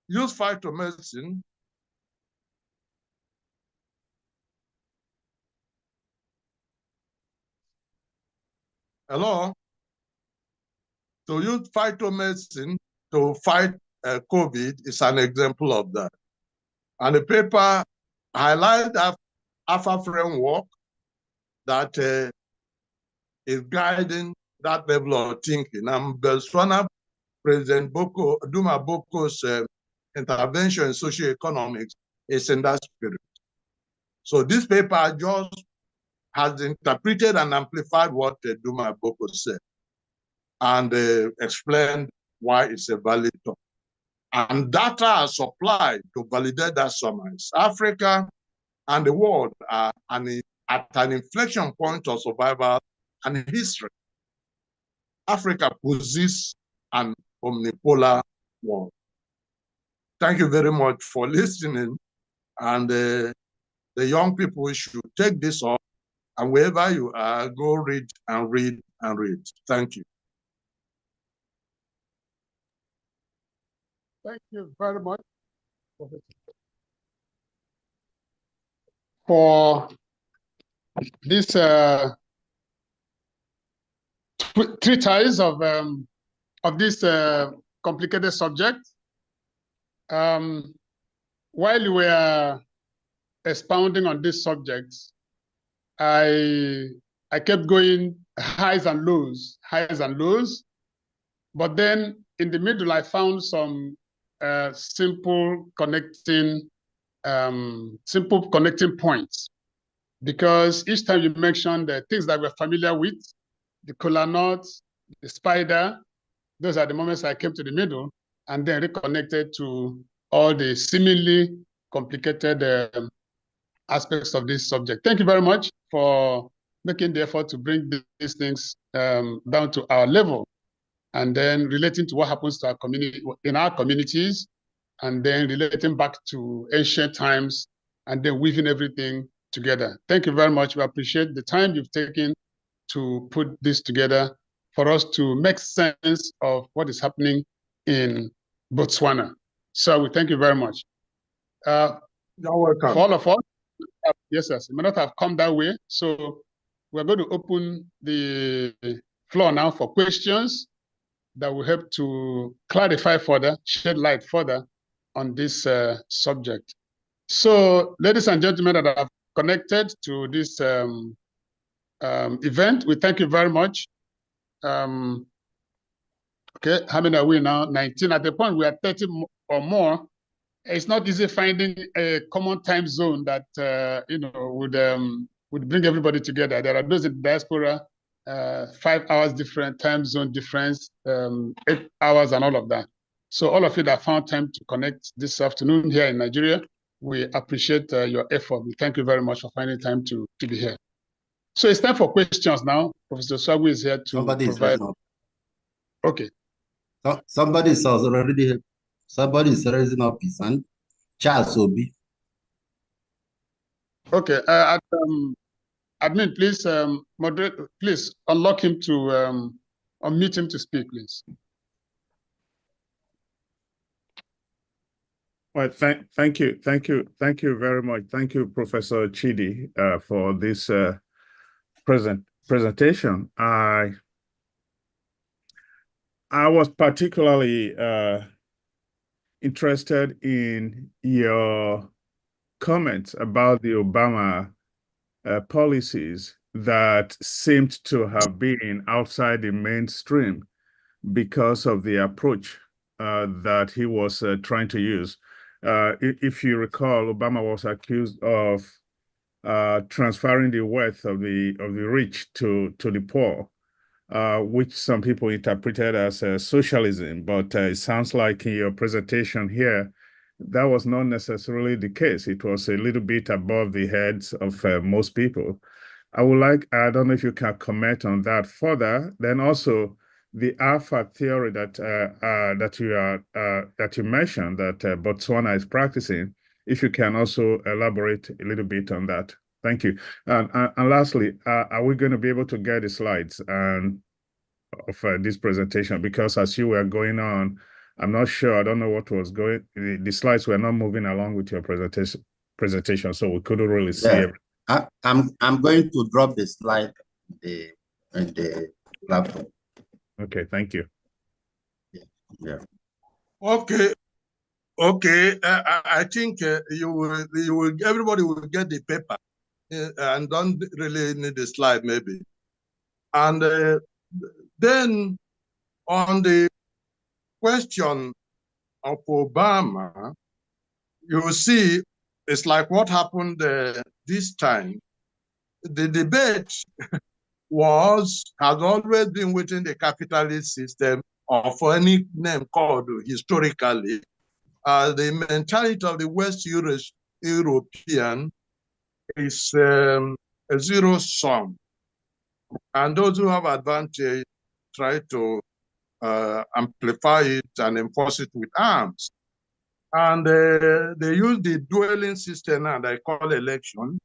use phytomedicine to use phytomedicine to fight COVID is an example of that. And the paper highlights the Afa framework that is guiding that level of thinking. And Botswana President Duma Boko's intervention in socioeconomics is in that spirit. So this paper just has interpreted and amplified what Duma Boko said and explained why it's a valid talk. And data are supplied to validate that summary. Africa and the world are at an inflection point of survival and history. Africa possesses an omnipolar world. Thank you very much for listening. And the young people should take this up, and wherever you are, go read and read and read. Thank you. Thank you very much for this treatise of this complicated subject. While you were expounding on this subject, I kept going highs and lows. But then in the middle, I found some simple connecting points, because each time you mentioned the things that we're familiar with, the kola nut, the spider, those are the moments I came to the middle and then reconnected to all the seemingly complicated aspects of this subject. Thank you very much for making the effort to bring these things down to our level, and then relating to what happens to our community, in our communities, and then relating back to ancient times, and then weaving everything together. Thank you very much. We appreciate the time you've taken to put this together for us to make sense of what is happening in Botswana. So we thank you very much. You're welcome. For all of us, yes, it may not have come that way. So we're going to open the floor now for questions that will help to clarify further, shed light further on this subject. So, ladies and gentlemen that have connected to this event, we thank you very much. Okay, how many are we now? 19. At the point we are 30 or more, it's not easy finding a common time zone that would bring everybody together. There are those in the diaspora, 5 hours different, time zone difference, 8 hours and all of that. So all of you that found time to connect this afternoon here in Nigeria, we appreciate your effort. We thank you very much for finding time to be here. So it's time for questions now. Professor Osuagwu is here to provide. Okay. So, somebody is already. Somebody is raising up his hand. Charles Obi. Okay. Admin, please moderate. Please unlock him to unmute him to speak, please. Well, thank you very much. Thank you, Professor Chidi, for this presentation. I was particularly interested in your comments about the Obama policies that seemed to have been outside the mainstream because of the approach that he was trying to use. If you recall, Obama was accused of transferring the wealth of the rich to the poor, which some people interpreted as socialism. But it sounds like in your presentation here, that was not necessarily the case. It was a little bit above the heads of most people. I don't know if you can comment on that further. Then also the Afa theory that you mentioned that Botswana is practicing. If you can also elaborate a little bit on that. Thank you. And lastly, are we going to be able to get the slides of this presentation? Because as you were going on, I'm not sure. I don't know what was going. The slides were not moving along with your presentation, so we couldn't really see everything. I'm going to drop the slide in the laptop. Okay, thank you. Yeah. Okay. I think everybody will get the paper and don't really need the slide maybe. And then on the question of Obama, you see, it's like what happened this time. The debate has always been within the capitalist system, or for any name called historically. The mentality of the West European is a zero sum. And those who have advantage try to amplify it and enforce it with arms. And they use the dueling system and I call election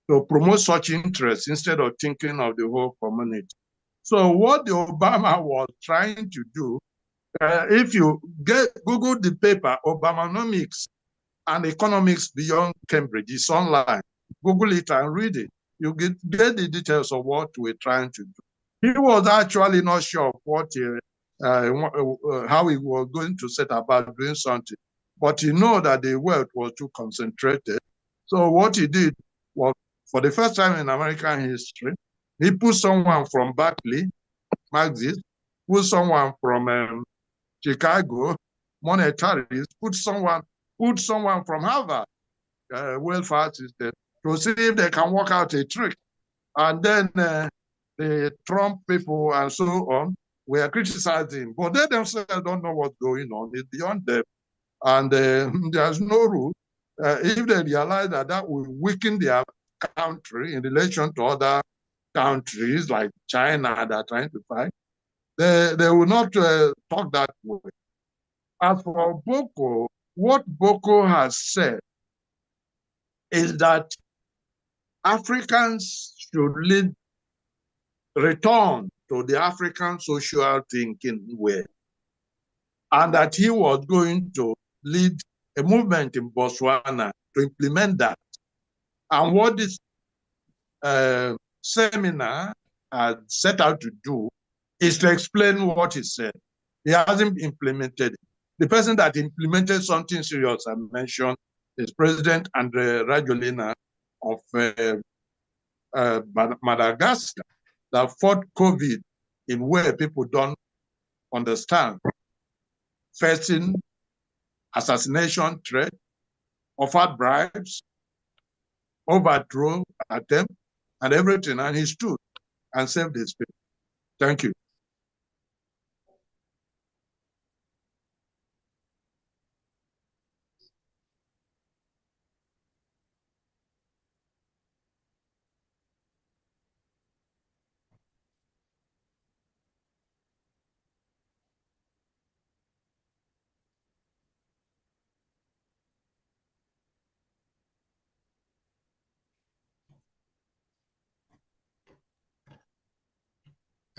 to promote such interests instead of thinking of the whole community. So what the Obama was trying to do, if you Google the paper, Obamanomics and Economics Beyond Cambridge, it's online. Google it and read it. You get the details of what we're trying to do. He was actually not sure of what how he was going to set about doing something, but he knew that the wealth was too concentrated. So what he did was, for the first time in American history, he put someone from Berkeley, Marxist, put someone from Chicago, monetarist, put someone from Harvard, welfare system, to see if they can work out a trick. And then the Trump people and so on were criticizing, but they themselves don't know what's going on. It's beyond them. And there's no rule. If they realize that that will weaken their country in relation to other countries like China that are trying to fight, they will not talk that way. As for Boko, what Boko has said is that Africans should return to the African social thinking way, and that he was going to lead a movement in Botswana to implement that. And what this seminar had set out to do is to explain what he said. He hasn't implemented it. The person that implemented something serious I mentioned is President Andre Rajoelina of Madagascar, that fought COVID in where people don't understand, facing assassination threat, offered bribes, overthrow attempt, and everything, and he stood and saved his people. Thank you.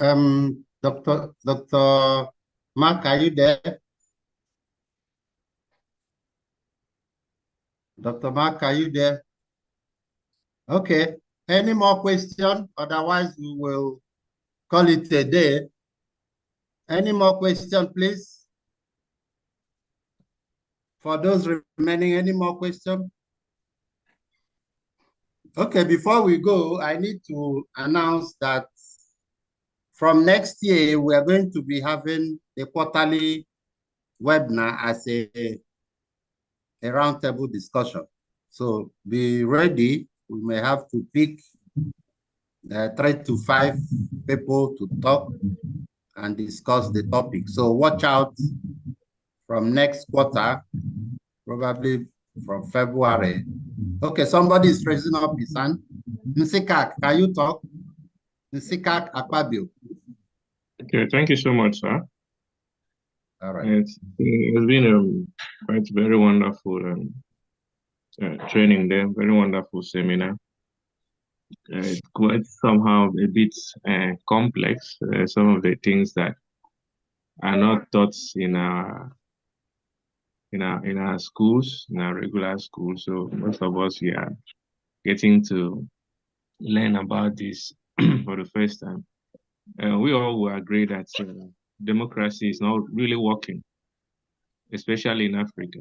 Dr. Mark, are you there? Dr. Mark, are you there? Okay. Any more questions? Otherwise, we will call it a day. Any more questions, please? For those remaining, any more questions? Okay, before we go, I need to announce that from next year, we are going to be having a quarterly webinar as a roundtable discussion. So be ready. We may have to pick 3 to 5 people to talk and discuss the topic. So watch out from next quarter, probably from February. Okay, somebody is raising up his hand. Nsikak, can you talk? Nsikak Akpabio. Okay, thank you so much, sir. All right. It's been quite very wonderful training there, very wonderful seminar. It's quite somehow a bit complex. Some of the things that are not taught in our schools, in our regular schools. So most of us, we are getting to learn about this for the first time. We all will agree that democracy is not really working, especially in Africa.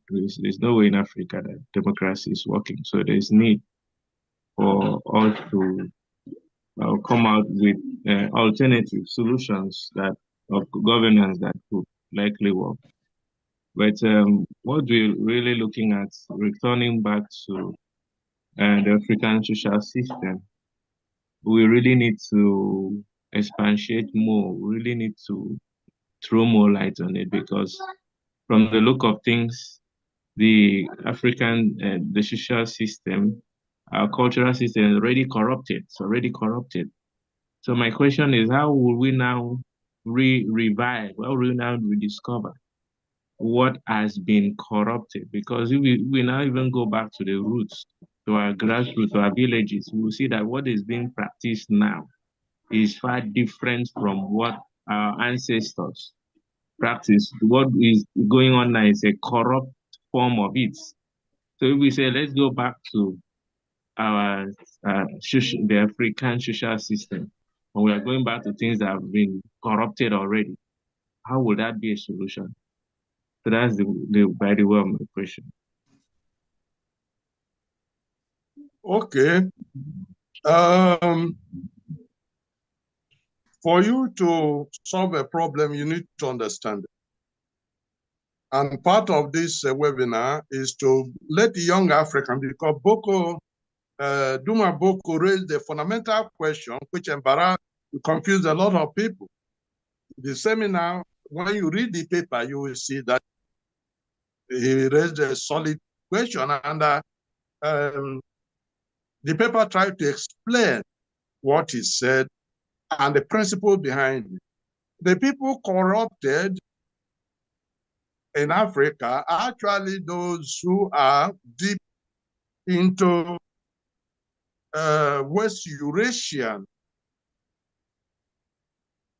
There's no way in Africa that democracy is working. So there's need for us to come out with alternative solutions of governance that could likely work. But what we're really looking at, returning back to the African social system, we really need to expatiate more. We really need to throw more light on it, because from the look of things, the African, the social system, our cultural system is already corrupted. It's already corrupted. So my question is, how will we now revive? How will we now rediscover what has been corrupted? Because if we now even go back to the roots, to our grassroots, to our villages, we will see that what is being practiced now is far different from what our ancestors practiced. What is going on now is a corrupt form of it. So if we say, let's go back to the African social system, and we are going back to things that have been corrupted already, how would that be a solution? So that's by the way of my question. Okay. For you to solve a problem, you need to understand it. And part of this webinar is to let the young African, because Duma Boko raised the fundamental question which confused a lot of people. The seminar, when you read the paper, you will see that he raised a solid question, and the paper tried to explain what he said and the principle behind it. The people corrupted in Africa are actually those who are deep into West Eurasian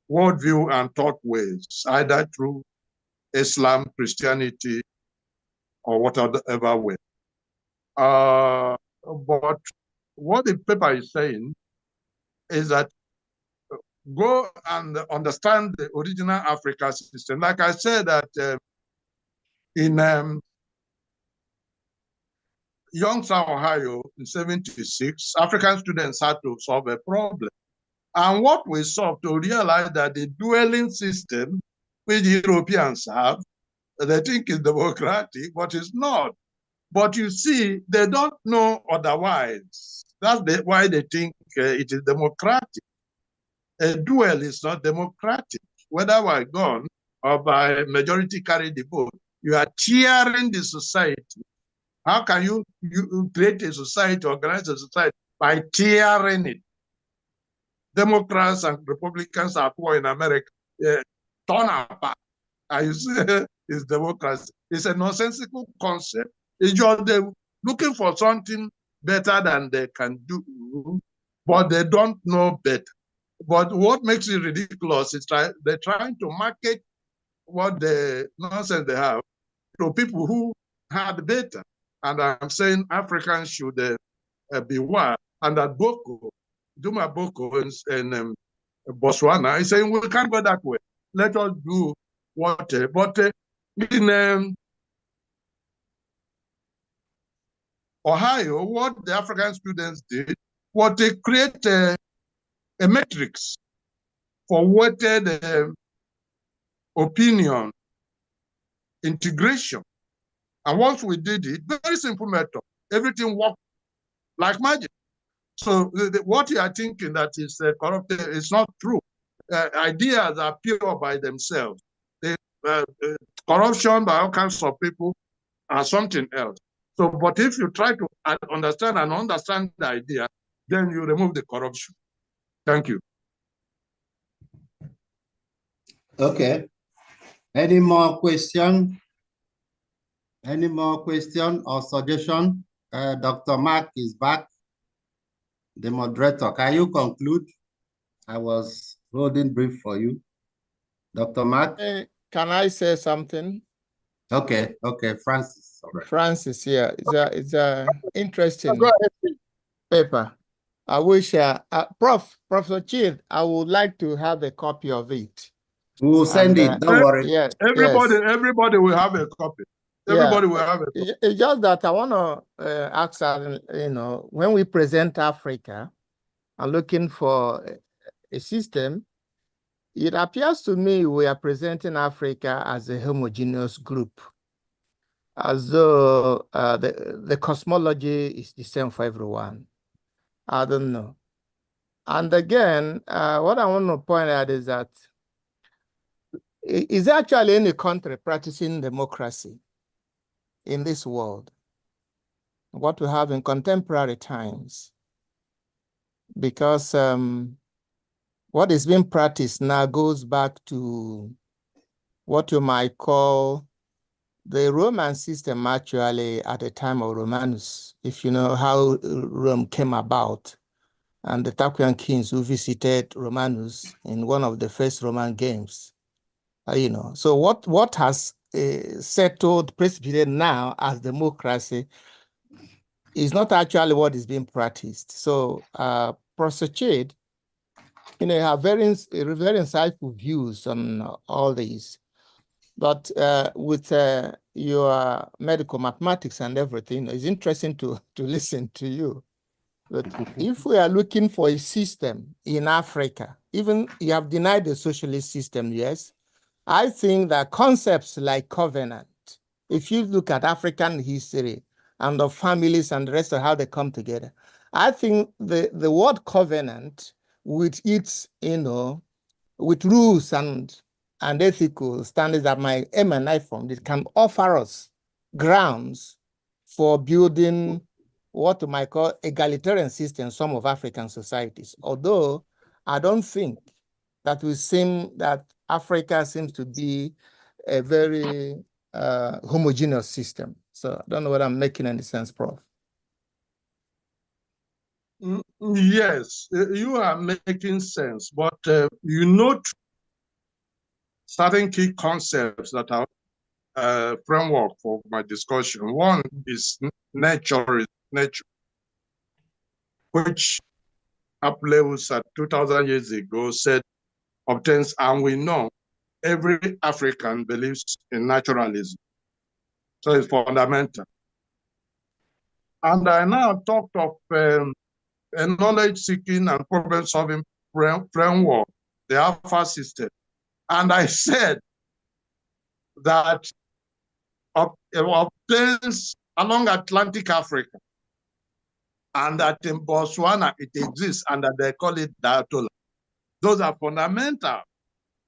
worldview and thought ways, either through Islam, Christianity, or whatever way. But what the paper is saying is that go and understand the original Africa system. Like I said, that in Youngstown, Ohio, in '76, African students had to solve a problem. And what we solved to realize that the dueling system which Europeans have, they think is democratic, but it's not. But you see, they don't know otherwise. That's why they think it is democratic. A duel is not democratic. Whether by gun or by majority carry the vote, you are tearing the society. How can you create a society, organize a society by tearing it? Democrats and Republicans are poor in America, torn apart. And you see, it's democracy. It's a nonsensical concept. It's just they're looking for something better than they can do, but they don't know better. But what makes it ridiculous is they're trying to market what the nonsense they have to people who had better. And I'm saying Africans should beware. And that Duma Boko in Botswana is saying we can't go that way. Let us do what. But in Ohio, what the African students did was they create a matrix for weighted opinion integration. And once we did it, very simple method, everything worked like magic. So what you are thinking that is corrupted is not true. Ideas are pure by themselves. Corruption by all kinds of people are something else. So, but if you try to understand the idea, then you remove the corruption. Thank you. Okay. Any more question? Any more question or suggestion? Dr. Mark is back. The moderator, can you conclude? I was holding brief for you. Dr. Mark? Can I say something? Okay, Francis. All right. Francis, yeah, it's a interesting paper. I wish, Professor Chidi, I would like to have a copy of it. We'll send it, don't worry. Yeah, everybody will have a copy. Everybody will have a copy. It's just that I want to ask, when we present Africa and looking for a system, it appears to me we are presenting Africa as a homogeneous group, as though the cosmology is the same for everyone. I don't know. And again, what I want to point out is that is there actually any country practicing democracy in this world? What we have in contemporary times? Because what is being practiced now goes back to what you might call the Roman system, actually at the time of Romanus, if you know how Rome came about, and the Tarquinian kings who visited Romanus in one of the first Roman games. So what has settled, precipitated now as democracy is not actually what is being practiced. So, Professor Chidi, have very insightful views on all these. But with your medical mathematics and everything, it's interesting to listen to you. But if we are looking for a system in Africa, even you have denied the socialist system, yes, I think that concepts like covenant, if you look at African history and the families and the rest of how they come together, I think the word covenant with its, with rules and ethical standards that might emanate from it can offer us grounds for building what we might call egalitarian systems in some of African societies. Although I don't think that Africa seems to be a very homogeneous system. So I don't know whether I'm making any sense, Prof. Yes, you are making sense, but you note certain key concepts that are framework for my discussion. One is nature, which Appleus at 2,000 years ago said obtains, and we know every African believes in naturalism. So it's fundamental. And I now talked of a knowledge-seeking and problem-solving framework, the Afa system. And I said that it obtains along Atlantic Africa, and that in Botswana it exists, and that they call it diatola. Those are fundamental.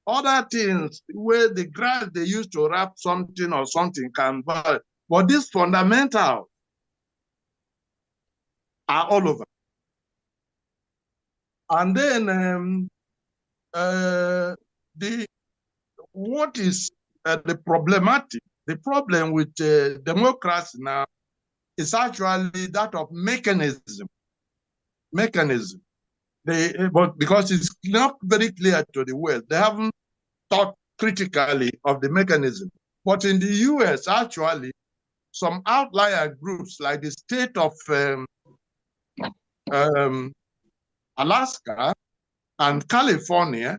Other things where the grass they use to wrap something or something can vary, but these fundamentals are all over. And then what is the problematic? The problem with democracy now is actually that of mechanism. But because it's not very clear to the West, they haven't thought critically of the mechanism. But in the US, actually, some outlier groups like the state of Alaska and California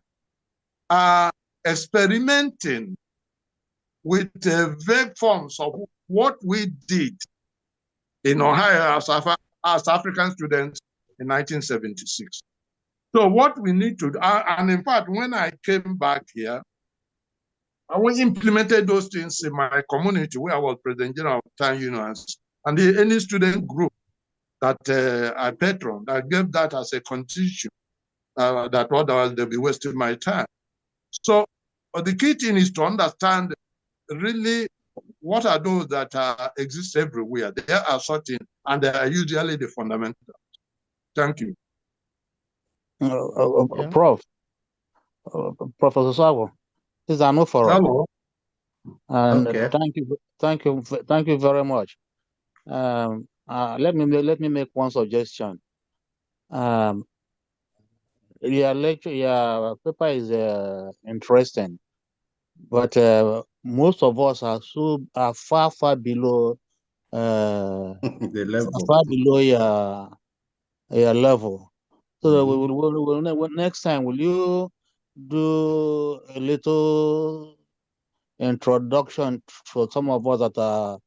are experimenting with vague forms of what we did in Ohio as African students in 1976. So what we need to do, and in fact, when I came back here, we implemented those things in my community where I was president general of town unions, and any student group that I patroned, I gave that as a constitution, that otherwise they'll be wasting my time. So the key thing is to understand really what are those that exist everywhere. There are certain, and they are usually the fundamentals. Thank you. Yeah. Prof. Professor Osuagwu, this is Anu for us. Hello. And Okay. thank you very much. Let me make one suggestion. Your paper is interesting, but most of us are far below The level. far below your level. So next time, will you do a little introduction for some of us that are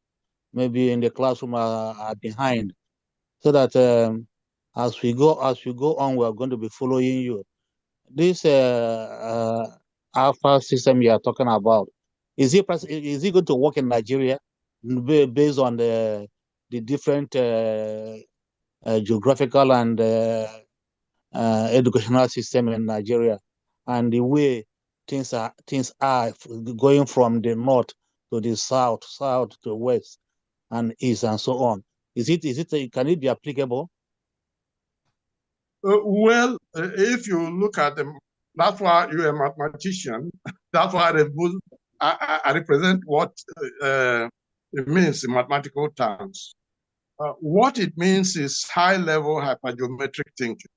maybe in the classroom are behind, so that as we go on, we are going to be following you. This alpha system you are talking about, is it going to work in Nigeria based on the different geographical and educational system in Nigeria, and the way things are going from the north to the south to west and east and so on? Can it be applicable? Well, if you look at them, that's why you're a mathematician. That's why I represent what it means in mathematical terms. What it means is high-level hypergeometric thinking.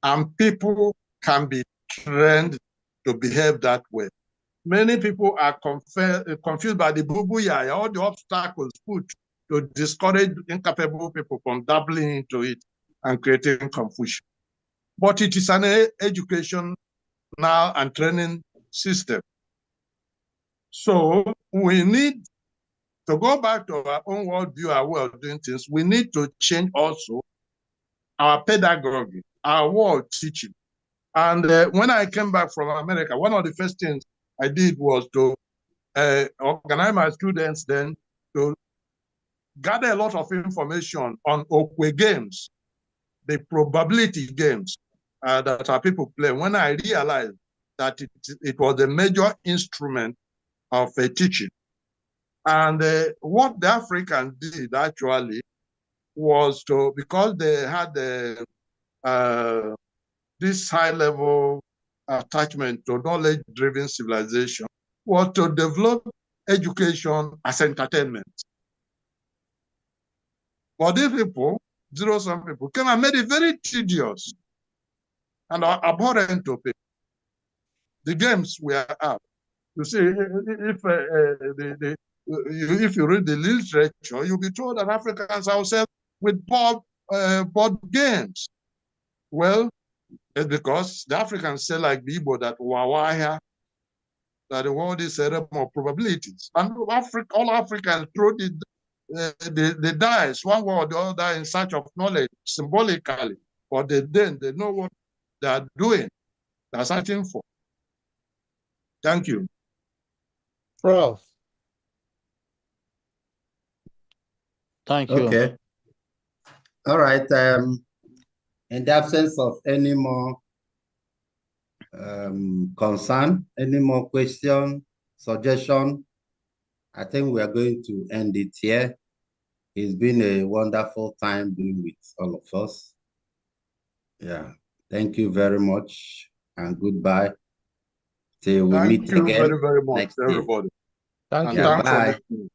And people can be trained to behave that way. Many people are confused by the boo-boo-yaya, all the obstacles put to discourage incapable people from dabbling into it and creating confusion. But it is an education now and training system. So we need to go back to our own worldview, our way of doing things. We need to change also our pedagogy, our world teaching. And when I came back from America, one of the first things I did was to organize my students then to gather a lot of information on Okwe games, the probability games that our people play. When I realized that it was a major instrument of teaching. And what the Africans did actually was to, because they had this high-level attachment to knowledge-driven civilization, was to develop education as entertainment. For these people, zero-sum people came and made it very tedious and abhorrent to people. The games were out. You see, if you read the literature, you'll be told that Africans are obsessed with board games. Well, it's because the Africans say like the Igbo that Wawaya, that the world is a realm of probabilities. And all Africans throw the dice, one way or the other, in search of knowledge, symbolically. But they know what they are doing, they're searching for. Thank you. Prof. Thank you. Okay. All right. In the absence of any more concern, any more question, suggestion, I think we are going to end it here. It's been a wonderful time being with all of us. Yeah. Thank you very much and goodbye. Till we meet again. Thank you very, very much, next everybody. Thank And you. thanks for Bye. listening.